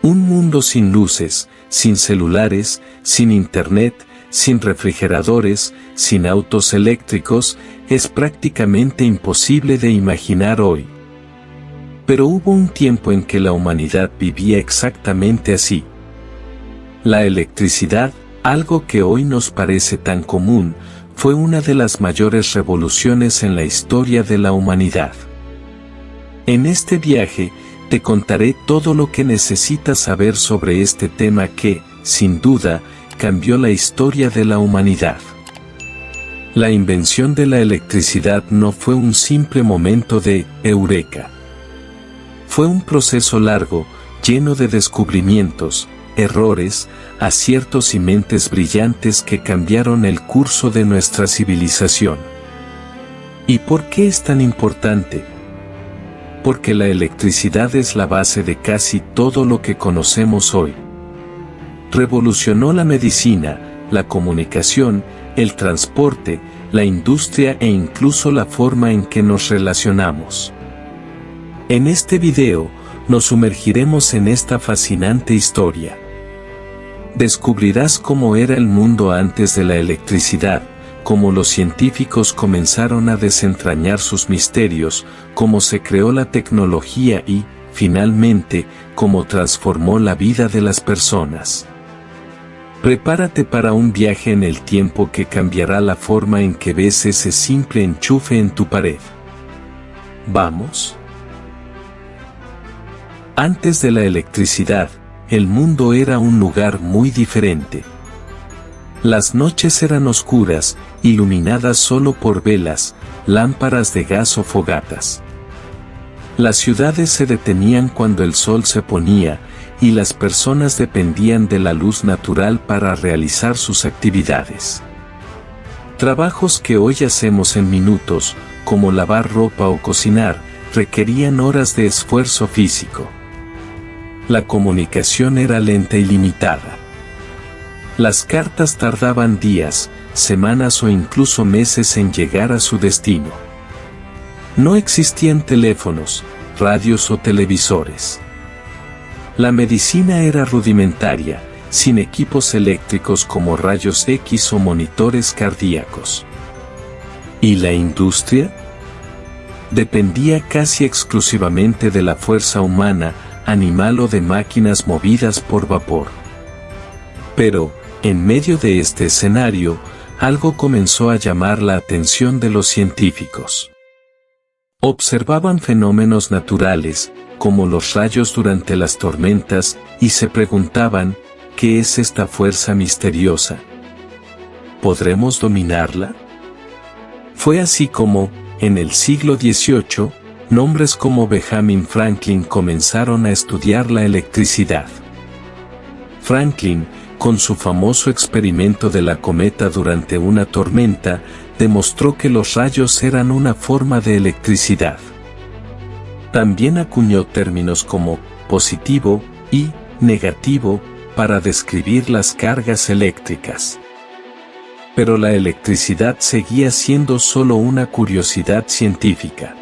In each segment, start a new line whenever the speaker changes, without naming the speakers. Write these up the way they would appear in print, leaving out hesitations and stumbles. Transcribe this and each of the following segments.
Un mundo sin luces, sin celulares, sin internet, sin refrigeradores, sin autos eléctricos, es prácticamente imposible de imaginar hoy. Pero hubo un tiempo en que la humanidad vivía exactamente así. La electricidad, algo que hoy nos parece tan común, fue una de las mayores revoluciones en la historia de la humanidad. En este viaje, te contaré todo lo que necesitas saber sobre este tema que, sin duda, cambió la historia de la humanidad. La invención de la electricidad no fue un simple momento de eureka. Fue un proceso largo, lleno de descubrimientos, errores, aciertos y mentes brillantes que cambiaron el curso de nuestra civilización. ¿Y por qué es tan importante? Porque la electricidad es la base de casi todo lo que conocemos hoy. Revolucionó la medicina, la comunicación, el transporte, la industria e incluso la forma en que nos relacionamos. En este video, nos sumergiremos en esta fascinante historia. Descubrirás cómo era el mundo antes de la electricidad, cómo los científicos comenzaron a desentrañar sus misterios, cómo se creó la tecnología y, finalmente, cómo transformó la vida de las personas. Prepárate para un viaje en el tiempo que cambiará la forma en que ves ese simple enchufe en tu pared. ¿Vamos? Antes de la electricidad, el mundo era un lugar muy diferente. Las noches eran oscuras, iluminadas solo por velas, lámparas de gas o fogatas. Las ciudades se detenían cuando el sol se ponía, y las personas dependían de la luz natural para realizar sus actividades. Trabajos que hoy hacemos en minutos, como lavar ropa o cocinar, requerían horas de esfuerzo físico. La comunicación era lenta y limitada. Las cartas tardaban días, semanas o incluso meses en llegar a su destino. No existían teléfonos, radios o televisores. La medicina era rudimentaria, sin equipos eléctricos como rayos X o monitores cardíacos. ¿Y la industria? Dependía casi exclusivamente de la fuerza humana, animal o de máquinas movidas por vapor. Pero, en medio de este escenario, algo comenzó a llamar la atención de los científicos. Observaban fenómenos naturales, como los rayos durante las tormentas, y se preguntaban, ¿qué es esta fuerza misteriosa? ¿Podremos dominarla? Fue así como, en el siglo XVIII, nombres como Benjamin Franklin comenzaron a estudiar la electricidad. Franklin, con su famoso experimento de la cometa durante una tormenta, demostró que los rayos eran una forma de electricidad. También acuñó términos como positivo y negativo para describir las cargas eléctricas. Pero la electricidad seguía siendo solo una curiosidad científica.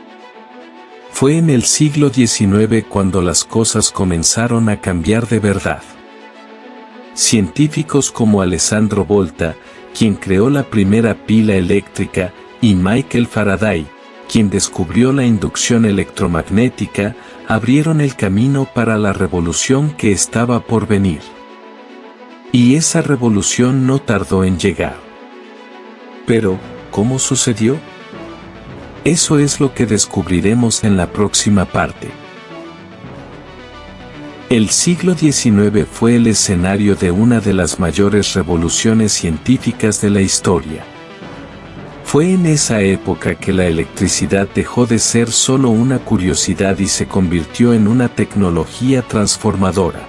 Fue en el siglo XIX cuando las cosas comenzaron a cambiar de verdad. Científicos como Alessandro Volta, quien creó la primera pila eléctrica, y Michael Faraday, quien descubrió la inducción electromagnética, abrieron el camino para la revolución que estaba por venir. Y esa revolución no tardó en llegar. Pero, ¿cómo sucedió? Eso es lo que descubriremos en la próxima parte. El siglo XIX fue el escenario de una de las mayores revoluciones científicas de la historia. Fue en esa época que la electricidad dejó de ser solo una curiosidad y se convirtió en una tecnología transformadora.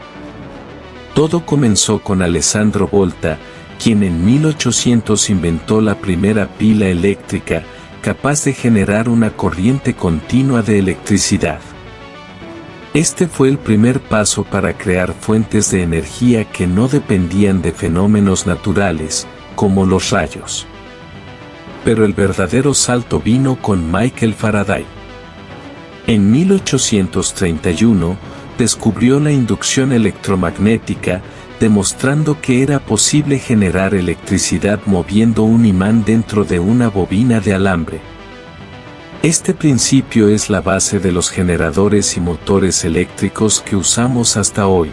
Todo comenzó con Alessandro Volta, quien en 1800 inventó la primera pila eléctrica, capaz de generar una corriente continua de electricidad. Este fue el primer paso para crear fuentes de energía que no dependían de fenómenos naturales, como los rayos. Pero el verdadero salto vino con Michael Faraday. En 1831, descubrió la inducción electromagnética, demostrando que era posible generar electricidad moviendo un imán dentro de una bobina de alambre. Este principio es la base de los generadores y motores eléctricos que usamos hasta hoy.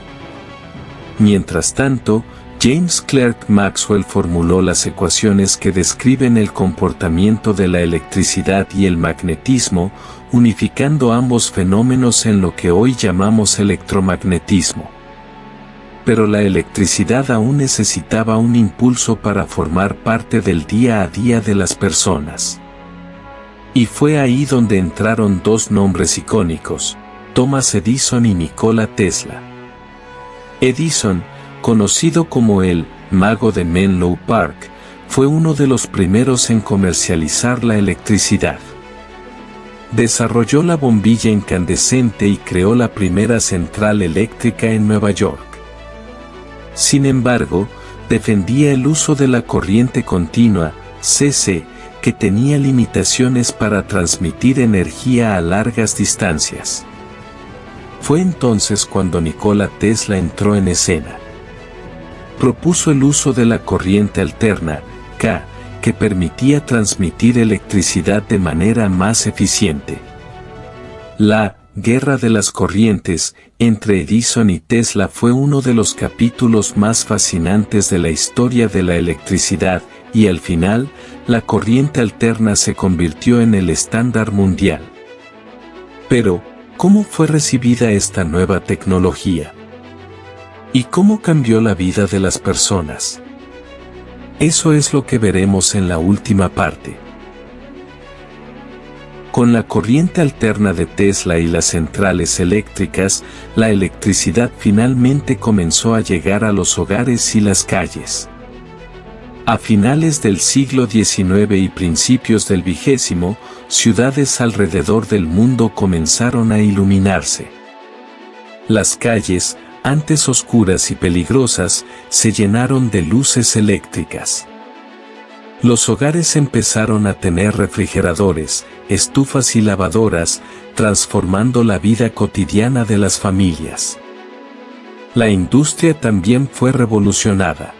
Mientras tanto, James Clerk Maxwell formuló las ecuaciones que describen el comportamiento de la electricidad y el magnetismo, unificando ambos fenómenos en lo que hoy llamamos electromagnetismo. Pero la electricidad aún necesitaba un impulso para formar parte del día a día de las personas. Y fue ahí donde entraron dos nombres icónicos, Thomas Edison y Nikola Tesla. Edison, conocido como el mago de Menlo Park, fue uno de los primeros en comercializar la electricidad. Desarrolló la bombilla incandescente y creó la primera central eléctrica en Nueva York. Sin embargo, defendía el uso de la corriente continua, CC, que tenía limitaciones para transmitir energía a largas distancias. Fue entonces cuando Nikola Tesla entró en escena. Propuso el uso de la corriente alterna, K, que permitía transmitir electricidad de manera más eficiente. La guerra de las corrientes entre Edison y Tesla fue uno de los capítulos más fascinantes de la historia de la electricidad, y al final, la corriente alterna se convirtió en el estándar mundial. Pero, ¿cómo fue recibida esta nueva tecnología? ¿Y cómo cambió la vida de las personas? Eso es lo que veremos en la última parte. Con la corriente alterna de Tesla y las centrales eléctricas, la electricidad finalmente comenzó a llegar a los hogares y las calles. A finales del siglo XIX y principios del XX, ciudades alrededor del mundo comenzaron a iluminarse. Las calles, antes oscuras y peligrosas, se llenaron de luces eléctricas. Los hogares empezaron a tener refrigeradores, estufas y lavadoras, transformando la vida cotidiana de las familias. La industria también fue revolucionada.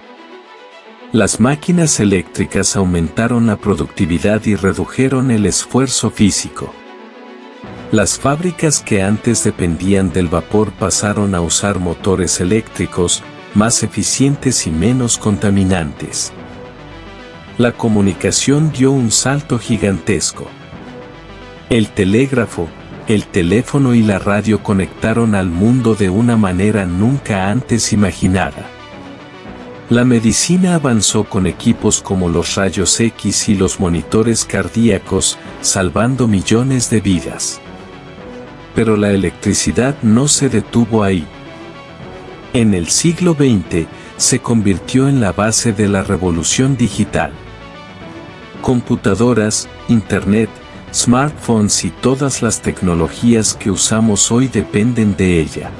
Las máquinas eléctricas aumentaron la productividad y redujeron el esfuerzo físico. Las fábricas que antes dependían del vapor pasaron a usar motores eléctricos, más eficientes y menos contaminantes. La comunicación dio un salto gigantesco. El telégrafo, el teléfono y la radio conectaron al mundo de una manera nunca antes imaginada. La medicina avanzó con equipos como los rayos X y los monitores cardíacos, salvando millones de vidas. Pero la electricidad no se detuvo ahí. En el siglo XX, se convirtió en la base de la revolución digital. Computadoras, Internet, smartphones y todas las tecnologías que usamos hoy dependen de ella.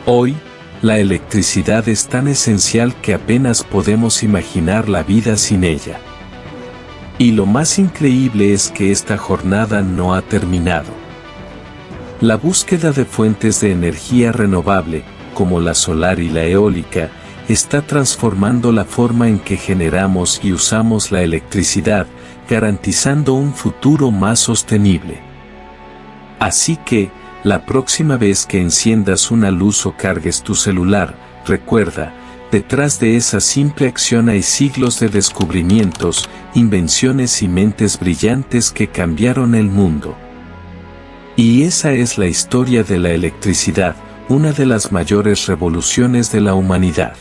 Hoy, la electricidad es tan esencial que apenas podemos imaginar la vida sin ella. Y lo más increíble es que esta jornada no ha terminado. La búsqueda de fuentes de energía renovable, como la solar y la eólica, está transformando la forma en que generamos y usamos la electricidad, garantizando un futuro más sostenible. Así que, la próxima vez que enciendas una luz o cargues tu celular, recuerda, detrás de esa simple acción hay siglos de descubrimientos, invenciones y mentes brillantes que cambiaron el mundo. Y esa es la historia de la electricidad, una de las mayores revoluciones de la humanidad.